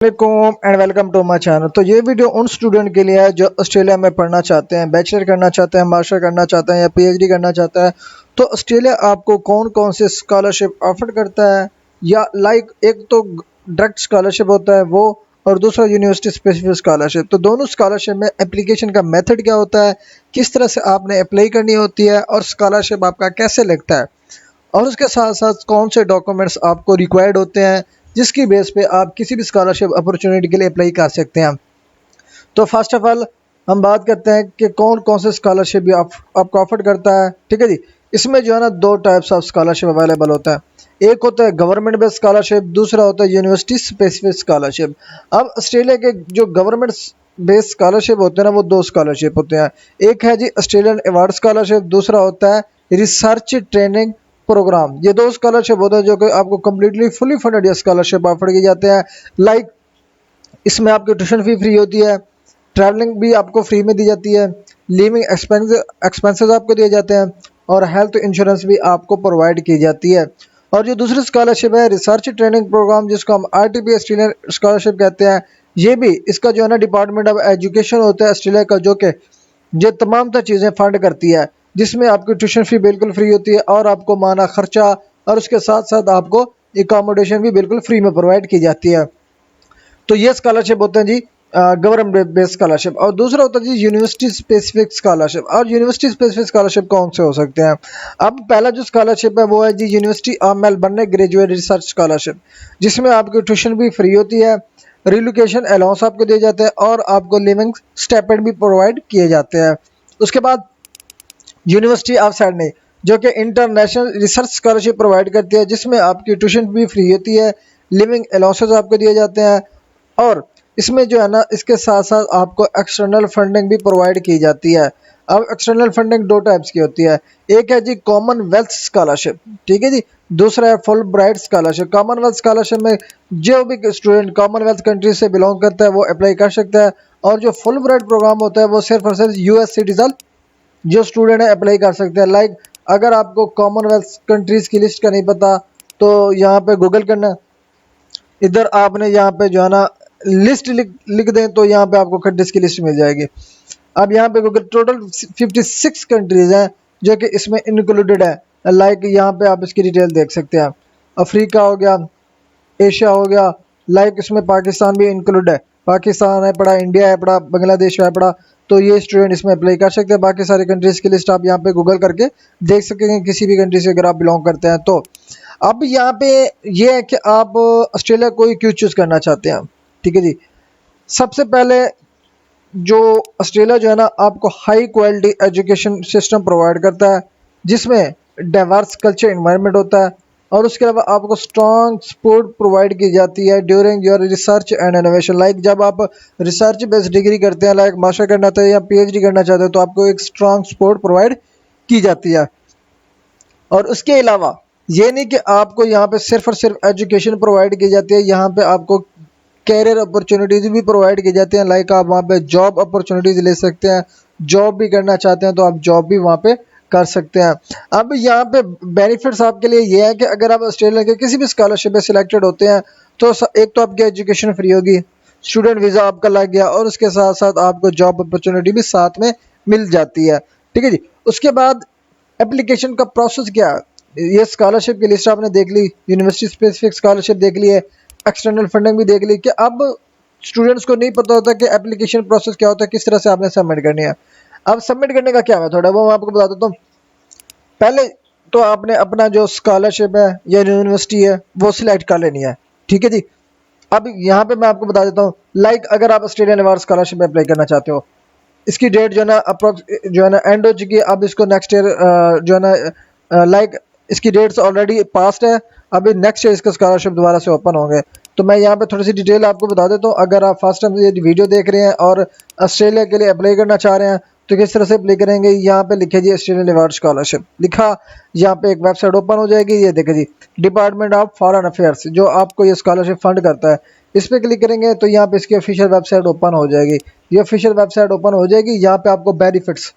वालेकुम and welcome to my channel. तो ये वीडियो उन स्टूडेंट के लिए है जो ऑस्ट्रेलिया में पढ़ना चाहते हैं, बैचलर करना चाहते हैं, मास्टर करना चाहते हैं या पीएचडी करना चाहता है। तो ऑस्ट्रेलिया आपको कौन कौन से स्कॉलरशिप ऑफर करता है, या एक तो डायरेक्ट स्कॉलरशिप होता है वो, और दूसरा यूनिवर्सिटी स्पेसिफिक स्कॉलरशिप। तो दोनों स्कॉलरशिप में एप्लीकेशन का मेथड क्या होता है, किस तरह से आपने अप्लाई करनी होती है, और स्कॉलरशिप आपका कैसे लगता है, और उसके साथ साथ कौन से डॉक्यूमेंट्स आपको रिक्वायर्ड होते हैं जिसकी बेस पे आप किसी भी स्कॉलरशिप अपॉर्चुनिटी के लिए अप्लाई कर सकते हैं। तो फर्स्ट ऑफ ऑल हम बात करते हैं कि कौन कौन से स्कॉलरशिप भी आपको ऑफर करता है। ठीक है जी। इसमें जो है ना दो टाइप्स ऑफ स्कॉलरशिप अवेलेबल होता है। एक होता है गवर्नमेंट बेस्ड स्कॉलरशिप, दूसरा होता है यूनिवर्सिटी स्पेसिफिक स्कॉलरशिप। अब ऑस्ट्रेलिया के जो गवर्नमेंट बेस्ड स्कॉलरशिप होते हैं ना, वो दो स्कॉलरशिप होते हैं। एक है जी ऑस्ट्रेलियन अवार्ड स्कॉलरशिप, दूसरा होता है रिसर्च ट्रेनिंग प्रोग्राम। ये दो स्कॉलरशिप होते हैं जो कि आपको कम्प्लीटली फुली फंडेड या स्कॉलरशिप ऑफर किए जाते हैं। लाइक इसमें आपकी ट्यूशन फी फ्री होती है, ट्रैवलिंग भी आपको फ्री में दी जाती है, लिविंग एक्सपेंसेस आपको दिए जाते हैं, और हेल्थ इंश्योरेंस भी आपको प्रोवाइड की जाती है। और जो दूसरी स्कॉलरशिप है रिसर्च ट्रेनिंग प्रोग्राम, जिसको हम आरटीपी ऑस्ट्रेलियन स्कॉलरशिप कहते हैं, ये भी इसका जो है ना डिपार्टमेंट ऑफ एजुकेशन होता है ऑस्ट्रेलिया का, जो कि ये तमाम तर चीज़ें फंड करती है, जिसमें आपकी ट्यूशन फी बिल्कुल फ्री होती है और आपको माना खर्चा, और उसके साथ साथ आपको एकोमोडेशन भी बिल्कुल फ्री में प्रोवाइड की जाती है। तो ये स्कॉलरशिप होते हैं जी गवर्नमेंट बेस्ड स्कॉलरशिप। और दूसरा होता है जी यूनिवर्सिटी स्पेसिफिक स्कॉलरशिप। और यूनिवर्सिटी स्पेसिफिक स्कॉलरशिप कौन से हो सकते हैं? अब पहला जो स्कॉलरशिप है वो है जी University of Melbourne graduate research scholarship, जिसमें आपकी ट्यूशन भी फ्री होती है, रिलोकेशन अलाउंस आपको दिए जाते हैं, और आपको लिविंग स्टाइपेंड भी प्रोवाइड किए जाते हैं। उसके बाद यूनिवर्सिटी ऑफ सिडनी, जो कि इंटरनेशनल रिसर्च स्कॉलरशिप प्रोवाइड करती है, जिसमें आपकी ट्यूशन भी फ्री होती है, लिविंग अलाउंसेस आपको दिए जाते हैं, और इसमें जो है ना इसके साथ साथ आपको एक्सटर्नल फंडिंग भी प्रोवाइड की जाती है। अब एक्सटर्नल फंडिंग दो टाइप्स की होती है। एक है जी कॉमनवेल्थ स्कॉलरशिप, ठीक है जी। दूसरा है full bright scholarship. Commonwealth scholarship में जो भी स्टूडेंट कॉमनवेल्थ कंट्री से बिलोंग करता है वो अप्लाई कर सकता है, और जो फुल ब्राइट प्रोग्राम होता है वो सिर्फ और सिर्फ यूएस सिटीजन जो स्टूडेंट है अप्लाई कर सकते हैं। लाइक अगर आपको कॉमनवेल्थ कंट्रीज की लिस्ट का नहीं पता, तो यहाँ पे गूगल करना, इधर आपने यहाँ पे जो है ना लिस्ट लिख दें तो यहाँ पे आपको कंट्रीज की लिस्ट मिल जाएगी। अब यहाँ पे गूगल टोटल 56 कंट्रीज हैं जो कि इसमें इंक्लूडेड है। लाइक यहाँ पे आप इसकी डिटेल देख सकते हैं। अफ्रीका हो गया, एशिया हो गया, लाइक इसमें पाकिस्तान भी इंक्लूड है। पाकिस्तान है पड़ा, इंडिया है पड़ा, बांग्लादेश है पड़ा। तो ये स्टूडेंट इसमें अप्लाई कर सकते हैं। बाकी सारी कंट्रीज की लिस्ट आप यहाँ पे गूगल करके देख सकते हैं, किसी भी कंट्री से अगर आप बिलोंग करते हैं तो। अब यहाँ पे ये है कि आप ऑस्ट्रेलिया को ही क्यों चूज़ करना चाहते हैं। ठीक है जी। सबसे पहले जो ऑस्ट्रेलिया जो है ना आपको high quality education system provide करता है, जिसमें डाइवर्स कल्चर इन्वायरमेंट होता है, और उसके अलावा आपको स्ट्रॉन्ग सपोर्ट प्रोवाइड की जाती है during your research and innovation. Like जब आप रिसर्च बेस्ड डिग्री करते हैं, लाइक मास्टर करना चाहते हैं या पीएचडी करना चाहते हैं, तो आपको एक स्ट्रॉन्ग सपोर्ट प्रोवाइड की जाती है। और उसके अलावा ये नहीं कि आपको यहाँ पे सिर्फ और सिर्फ एजुकेशन प्रोवाइड की जाती है, यहाँ पे आपको कैरियर अपॉर्चुनिटीज भी प्रोवाइड की जाती हैं। लाइक आप वहाँ पे जॉब अपॉर्चुनिटीज ले सकते हैं, जॉब भी करना चाहते हैं तो आप जॉब भी वहाँ पे कर सकते हैं। अब यहाँ पे बेनिफिट्स आपके लिए ये है कि अगर आप ऑस्ट्रेलिया के किसी भी स्कॉलरशिप में सिलेक्टेड होते हैं तो एक तो आपकी एजुकेशन फ्री होगी, स्टूडेंट वीज़ा आपका लग गया, और उसके साथ साथ आपको जॉब अपॉर्चुनिटी भी साथ में मिल जाती है। ठीक है जी। उसके बाद एप्लीकेशन का प्रोसेस क्या है? ये स्कॉलरशिप की लिस्ट आपने देख ली, यूनिवर्सिटी स्पेसिफिक स्कॉलरशिप देख ली है, एक्सटर्नल फंडिंग भी देख ली। कि अब स्टूडेंट्स को नहीं पता होता कि एप्लीकेशन प्रोसेस क्या होता है, किस तरह से आपने सबमिट करनी है। अब सबमिट करने का क्या मेथड है वो मैं आपको बता देता हूँ। पहले तो आपने अपना जो स्कॉलरशिप है या यूनिवर्सिटी है वो सिलेक्ट कर लेनी है। ठीक है जी। अब यहाँ पे मैं आपको बता देता हूँ, लाइक अगर आप ऑस्ट्रेलियन अवार्ड स्कॉलरशिप में अप्लाई करना चाहते हो, इसकी डेट जो है ना अप्रोक्स जो है ना एंड हो चुकी है। अब इसको नेक्स्ट ईयर जो है ना लाइक इसकी डेट्स ऑलरेडी पास्ट है, अभी नेक्स्ट ईयर इसका स्कॉलरशिप दोबारा से ओपन होंगे। तो मैं यहाँ पे थोड़ी सी डिटेल आपको बता देता हूँ। अगर आप फर्स्ट टाइम ये वीडियो देख रहे हैं और ऑस्ट्रेलिया के लिए अप्लाई करना चाह रहे हैं तो किस तरह से अप्लाई करेंगे, यहाँ पे लिखे जी ऑस्ट्रेलियन अवार्ड स्कॉलरशिप लिखा, यहाँ पे एक वेबसाइट ओपन हो जाएगी। ये देखे जी डिपार्टमेंट ऑफ फॉरेन अफेयर्स जो आपको ये स्कॉलरशिप फंड करता है, इस पर क्लिक करेंगे तो यहाँ पे इसकी ऑफिशियल वेबसाइट ओपन हो जाएगी। ये ऑफिशियल वेबसाइट ओपन हो जाएगी। यहाँ पे आपको बेनिफिट्स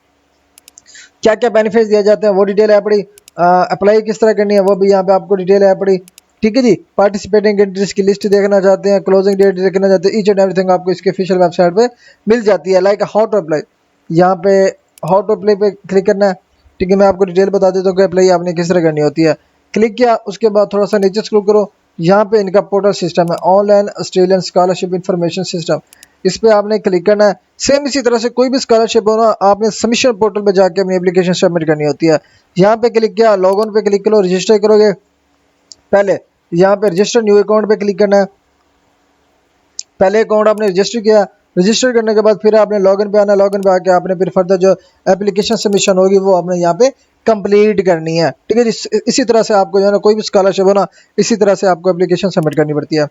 क्या क्या बेनिफिट्स दिए जाते हैं वो डिटेल है पड़ी, अप्लाई किस तरह करनी है वो भी यहाँ पे आपको डिटेल है पड़ी। ठीक है जी। पार्टिसिपेटिंग कंट्रीज की लिस्ट देखना चाहते हैं, क्लोजिंग डेट देखना चाहते हैं, ईच एंड एवरीथिंग आपको इसके ऑफिशियल वेबसाइट पे मिल जाती है। लाइक हाउ टू अप्लाई, यहाँ पे हाउ टू अप्लाई पे क्लिक करना है। ठीक है, मैं आपको डिटेल बता देता हूँ कि अप्लाई आपने किस तरह करनी होती है। क्लिक किया, उसके बाद थोड़ा सा नीचे स्क्रॉल करो, यहाँ पे इनका पोर्टल सिस्टम है, online Australian scholarship information system, इस पर आपने क्लिक करना है। सेम इसी तरह से कोई भी स्कॉलरशिप हो ना, आपने सबमिशन पोर्टल पे जाके अपनी एप्लीकेशन सबमिट करनी होती है। यहाँ पे क्लिक किया, लॉग इन पे क्लिक करो, रजिस्टर करोगे। पहले यहाँ पे रजिस्टर न्यू अकाउंट पे क्लिक करना है। पहले अकाउंट आपने रजिस्टर किया, रजिस्टर करने के बाद फिर आपने लॉगिन पे आना, लॉगिन पे आके आपने फिर फर्दर जो एप्लीकेशन सबमिशन होगी वो आपने यहाँ पे कंप्लीट करनी है। ठीक है जी, इसी तरह से आपको जो है ना कोई भी स्कॉलरशिप हो ना, इसी तरह से आपको एप्लीकेशन सबमिट करनी पड़ती है।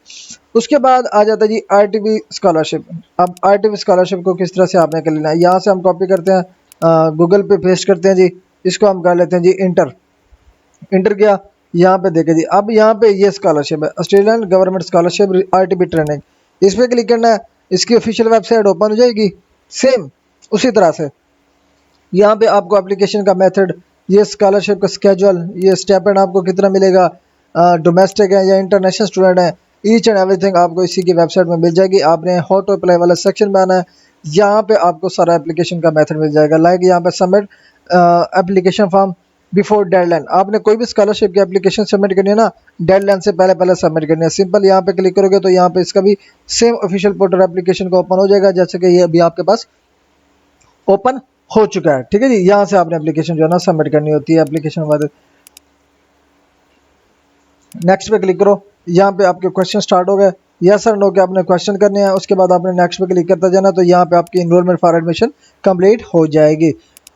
उसके बाद आ जाता है जी आरटीवी स्कॉलरशिप। अब आरटीवी स्कॉलरशिप को किस तरह से आपने कर लेना है, यहाँ से हम कॉपी करते हैं, गूगल पे पेस्ट करते हैं जी, इसको हम कर लेते हैं जी इंटर। इंटर किया, यहाँ पे देखे जी, अब यहाँ पे ये स्कॉलरशिप है, Australian government scholarship RTB training, इस पर क्लिक करना है। इसकी ऑफिशियल वेबसाइट ओपन हो जाएगी। सेम उसी तरह से यहाँ पे आपको एप्लीकेशन का मेथड, ये स्कॉलरशिप का स्केजुअल, ये स्टेपेंड आपको कितना मिलेगा, डोमेस्टिक है या इंटरनेशनल स्टूडेंट है, ईच एंड एवरीथिंग आपको इसी की वेबसाइट में मिल जाएगी। आपने हाउ टू अप्लाई वाला सेक्शन में आना है, यहाँ पे आपको सारा एप्लीकेशन का मेथड मिल जाएगा। लाइक यहाँ पे submit application form before deadline, आपने कोई भी स्कॉलरशिप की एप्लीकेशन सबमिट करनी है ना, डेडलाइन से पहले पहले सबमिट करनी है। सिंपल यहाँ पे क्लिक करोगे तो यहाँ पे इसका भी सेम ऑफिशियल पोर्टल एप्लीकेशन का ओपन हो जाएगा, जैसे कि ये अभी आपके पास ओपन हो चुका है। ठीक है जी, यहाँ से आपने एप्लीकेशन जो है ना सबमिट करनी होती है। एप्लीकेशन बाद नेक्स्ट पे क्लिक करो, यहाँ पे आपके क्वेश्चन स्टार्ट हो गए, यस और नो के आपने क्वेश्चन करने हैं। उसके बाद आपने नेक्स्ट पे क्लिक करता जाना, तो यहाँ पे आपकी इनरोलमेंट फॉर एडमिशन कंप्लीट हो जाएगी।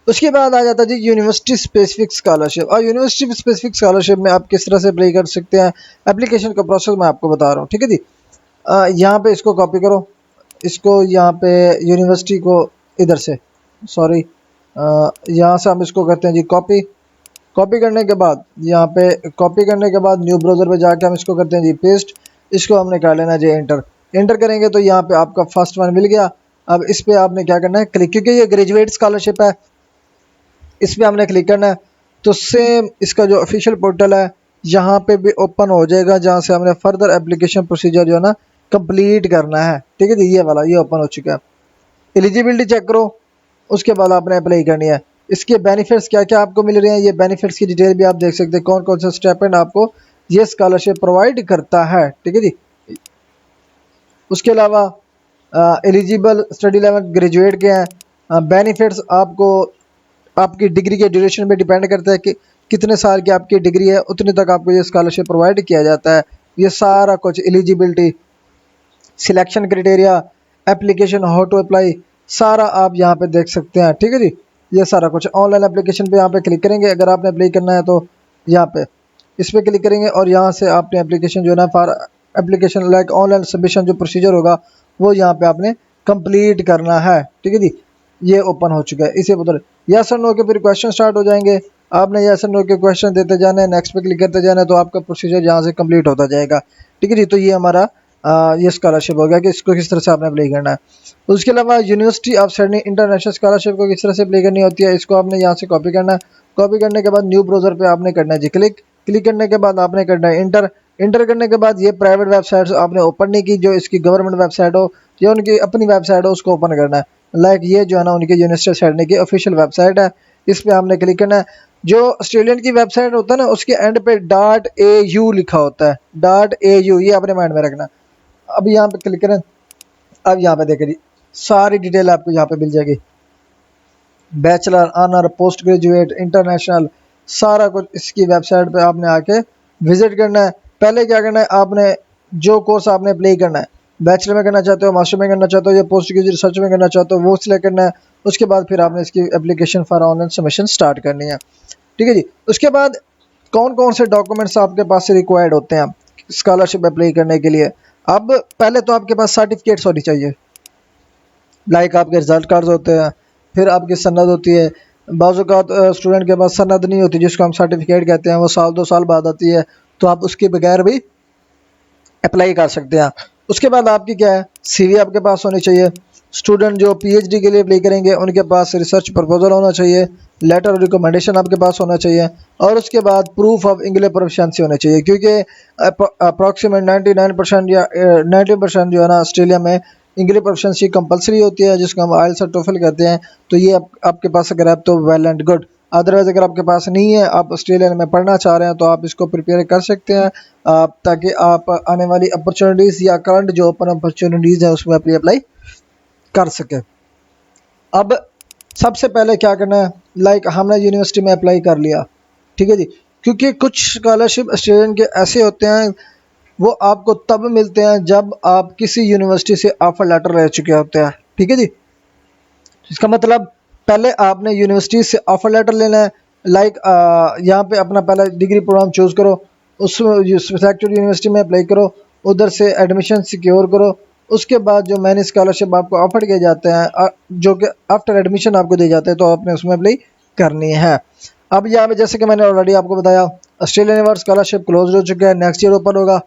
उसके बाद आ जाता है जी यूनिवर्सिटी स्पेसिफिक स्कॉलरशिप। और यूनिवर्सिटी स्पेसिफिक स्कॉलरशिप में आप किस तरह से अप्लाई कर सकते हैं, एप्लीकेशन का प्रोसेस मैं आपको बता रहा हूँ। ठीक है जी, यहाँ पे इसको कॉपी करो, इसको यहाँ पे यूनिवर्सिटी को इधर से, सॉरी, यहाँ से हम इसको करते हैं जी कॉपी। कॉपी करने के बाद यहाँ पे कॉपी करने के बाद न्यू ब्राउज़र पे जाके हम इसको करते हैं जी पेस्ट। इसको हमने कर लेना जी एंटर। एंटर करेंगे तो यहाँ पे आपका फर्स्ट वन मिल गया। अब इस पे आपने क्या करना है क्लिक, क्योंकि ये ग्रेजुएट स्कॉलरशिप है, इस पर हमने क्लिक करना है। तो सेम इसका जो ऑफिशियल पोर्टल है यहाँ पे भी ओपन हो जाएगा, जहाँ से हमने फर्दर एप्लीकेशन प्रोसीजर जो है ना कंप्लीट करना है। ठीक है जी, ये वाला ये ओपन हो चुका है। एलिजिबिलिटी चेक करो, उसके बाद आपने अप्लाई करनी है। इसके बेनिफिट्स क्या क्या आपको मिल रहे हैं, ये बेनिफिट्स की डिटेल भी आप देख सकते हैं, कौन कौन सा स्टेपेंड आपको ये स्कॉलरशिप प्रोवाइड करता है। ठीक है जी, उसके अलावा एलिजिबल स्टडी लेवल ग्रेजुएट के हैं। बेनिफिट्स आपको आपकी डिग्री के ड्यूरेशन पे डिपेंड करता है कि कितने साल की आपकी डिग्री है, उतने तक आपको ये स्कॉलरशिप प्रोवाइड किया जाता है। ये सारा कुछ eligibility, selection criteria, application, how to apply, सारा आप यहाँ पे देख सकते हैं। ठीक है जी, ये सारा कुछ ऑनलाइन एप्लीकेशन पे यहाँ पे क्लिक करेंगे। अगर आपने अप्लाई करना है तो यहाँ पे इस पर क्लिक करेंगे और यहाँ से आपने एप्लीकेशन जो है ना for application like online submission जो प्रोसीजर होगा वो यहाँ पे आपने कंप्लीट करना है। ठीक है जी, ये ओपन हो चुका है। इसे बदल यस और नो के फिर क्वेश्चन स्टार्ट हो जाएंगे, आपने यस और नो के क्वेश्चन देते जाना है, नेक्स्ट पे क्लिक करते जाना है, तो आपका प्रोसीजर यहाँ से कंप्लीट होता जाएगा। ठीक है जी, तो ये हमारा ये स्कॉलरशिप हो गया कि इसको किस तरह से आपने अप्लाई करना है। उसके अलावा university of Sydney international scholarship को किस तरह से अप्लाई करनी होती है, इसको आपने यहाँ से कॉपी करना है। कॉपी करने के बाद न्यू ब्राउज़र पे आपने करना है जी क्लिक। क्लिक करने के बाद आपने करना है इंटर। इंटर करने के बाद ये प्राइवेट वेबसाइट आपने ओपन नहीं की, जो इसकी गवर्नमेंट वेबसाइट हो या उनकी अपनी वेबसाइट हो उसको ओपन करना है। लाइक ये जो है ना उनकी यूनिवर्सिटी ऑफ सिडनी की ऑफिशियल वेबसाइट है, इस पर आपने क्लिक करना है। जो ऑस्ट्रेलियन की वेबसाइट होता है ना उसके एंड पे .au लिखा होता है, .au, ये अपने माइंड में रखना। अब यहाँ पे क्लिक करें, अब यहाँ पे देखें जी सारी डिटेल आपको यहाँ पे मिल जाएगी, bachelor, honour, post graduate, international, सारा कुछ इसकी वेबसाइट पे आपने आके विजिट करना है। पहले क्या करना है, आपने जो कोर्स आपने अप्लाई करना है, बैचलर में करना चाहते हो, मास्टर में करना चाहते हो या पोस्ट ग्रेजुएट रिसर्च में करना चाहते हो, वो सिलेक्ट करना है। उसके बाद फिर आपने इसकी application for online submission start करनी है। ठीक है जी, उसके बाद कौन कौन से डॉक्यूमेंट्स आपके पास से रिक्वायर्ड होते हैं स्कॉलरशिप अप्लाई करने के लिए। अब पहले तो आपके पास सर्टिफिकेट्स होनी चाहिए, लाइक आपके रिजल्ट कार्ड्स होते हैं, फिर आपकी सनद होती है। बाज़ औक़ात स्टूडेंट के पास सनद नहीं होती जिसको हम सर्टिफिकेट कहते हैं, वो साल 2 साल बाद आती है, तो आप उसके बगैर भी अप्लाई कर सकते हैं। उसके बाद आपकी क्या है, सीवी आपके पास होनी चाहिए। स्टूडेंट जो पीएचडी के लिए अप्लाई करेंगे उनके पास रिसर्च प्रपोजल होना चाहिए, लेटर और रिकमेंडेशन आपके पास होना चाहिए, और उसके बाद प्रूफ ऑफ इंग्लिश प्रोफिशिएंसी होनी चाहिए, क्योंकि अप्रॉक्सीमेट 99% या 90% जो है ना ऑस्ट्रेलिया में इंग्लिश प्रोफिशिएंसी कंपलसरी होती है, जिसको हम आइल्स और टोफल कहते हैं। तो ये आपके पास अगर है तो वेल एंड गुड। अदरवाइज अगर आपके पास नहीं है, आप ऑस्ट्रेलिया में पढ़ना चाह रहे हैं, तो आप इसको प्रिपेयर कर सकते हैं, ताकि आप आने वाली अपॉर्चुनिटीज़ या करंट जो ओपन अपॉर्चुनिटीज़ है उसमें अपनी अप्लाई कर सकें। अब सबसे पहले क्या करना है, लाइक हमने यूनिवर्सिटी में अप्लाई कर लिया, ठीक है जी, क्योंकि कुछ स्कॉलरशिप स्टूडेंट के ऐसे होते हैं वो आपको तब मिलते हैं जब आप किसी यूनिवर्सिटी से ऑफर लेटर ले चुके होते हैं, ठीक है जी। इसका मतलब पहले आपने यूनिवर्सिटी से ऑफर लेटर लेना है, लाइक यहाँ पे अपना पहला डिग्री प्रोग्राम चूज़ करो, उस सिलेक्टेड यूनिवर्सिटी में अप्लाई करो, उधर से एडमिशन सिक्योर करो। उसके बाद जो मैंने स्कॉलरशिप आपको ऑफर किए जाते हैं, जो कि आफ्टर एडमिशन आपको दिए जाते हैं, तो आपने उसमें अप्लाई करनी है। अब यहाँ पे जैसे कि मैंने ऑलरेडी आपको बताया, ऑस्ट्रेलियन यूनिवर्स स्कॉलरशिप क्लोज हो चुका है, नेक्स्ट ईयर ओपन होगा।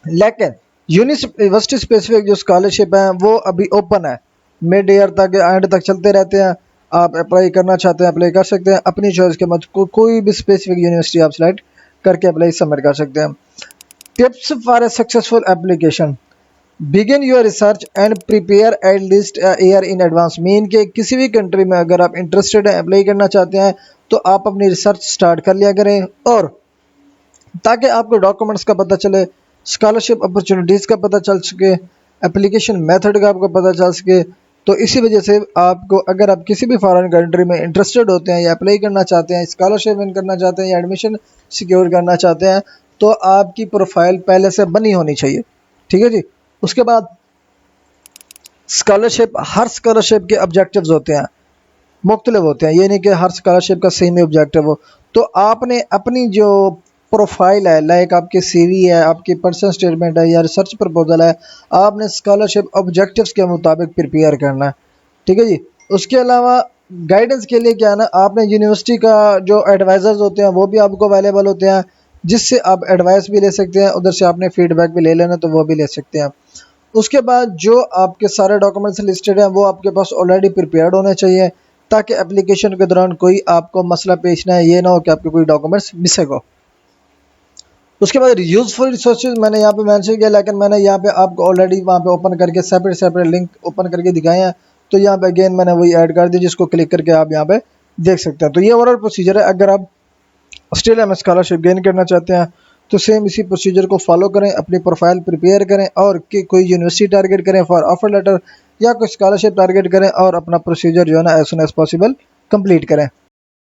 लेकिन यूनिवर्सिटी स्पेसिफिक जो स्कॉलरशिप है वो अभी ओपन है, मिड ईयर तक एंड तक चलते रहते हैं। आप अप्लाई करना चाहते हैं अप्लाई कर सकते हैं अपनी चॉइस के मत कोई भी स्पेसिफिक यूनिवर्सिटी आप सेलेक्ट करके अप्लाई सबमिट कर सकते हैं। Tips for a successful application, begin your research and prepare at least year in advance. Mean के किसी भी कंट्री में अगर आप इंटरेस्टेड हैं, अप्लाई करना चाहते हैं, तो आप अपनी रिसर्च स्टार्ट कर लिया करें, और ताकि आपको डॉक्यूमेंट्स का पता चले, स्कॉलरशिप अपॉर्चुनिटीज़ का पता चल सके, एप्लीकेशन मेथड का आपको पता चल सके। तो इसी वजह से आपको, अगर आप किसी भी फॉरेन कंट्री में इंटरेस्टेड होते हैं या अप्लाई करना चाहते हैं, स्कॉलरशिप विन करना चाहते हैं या एडमिशन सिक्योर करना चाहते हैं, तो आपकी प्रोफाइल पहले से बनी होनी चाहिए, ठीक है जी। उसके बाद स्कॉलरशिप, हर स्कॉलरशिप के ऑब्जेक्टिव्स होते हैं, मुख्तलिफ होते हैं, ये नहीं कि हर स्कॉलरशिप का सेम ही ऑब्जेक्टिव हो। तो आपने अपनी जो प्रोफाइल है, लाइक आपकी सीवी है, आपकी पर्सनल स्टेटमेंट है या रिसर्च प्रपोजल है, आपने स्कॉलरशिप ऑब्जेक्टिव्स के मुताबिक प्रिपेयर करना है, ठीक है जी। उसके अलावा गाइडेंस के लिए क्या है ना, आपने यूनिवर्सिटी का जो एडवाइज़र्स होते हैं वो भी आपको अवेलेबल होते हैं, जिससे आप एडवाइस भी ले सकते हैं, उधर से आपने फीडबैक भी ले लेना तो वो भी ले सकते हैं। उसके बाद जो आपके सारे डॉक्यूमेंट्स लिस्टेड हैं वो आपके पास ऑलरेडी प्रिपेयर्ड होने चाहिए, ताकि एप्लीकेशन के दौरान कोई आपको मसला पेश ना है, ये ना हो कि आपके कोई डॉक्यूमेंट्स मिसिंग हो। उसके बाद यूज़फुल रिसोर्सेज मैंने यहाँ पे मेंशन किया, लेकिन मैंने यहाँ पे आपको ऑलरेडी वहाँ पे ओपन करके सेपरेट लिंक ओपन करके दिखाए हैं, तो यहाँ पे अगेन मैंने वही ऐड कर दी, जिसको क्लिक करके आप यहाँ पे देख सकते हैं। तो ये ओवरऑल प्रोसीजर है, अगर आप ऑस्ट्रेलिया में स्कॉलरशिप गेन करना चाहते हैं तो सेम इसी प्रोसीजर को फॉलो करें, अपनी प्रोफाइल प्रिपेयर करें, और कि कोई यूनिवर्सिटी टारगेट करें फॉर ऑफर लेटर, या कोई स्कॉलरशिप टारगेट करें, और अपना प्रोसीजर जो है ना as soon as possible complete करें।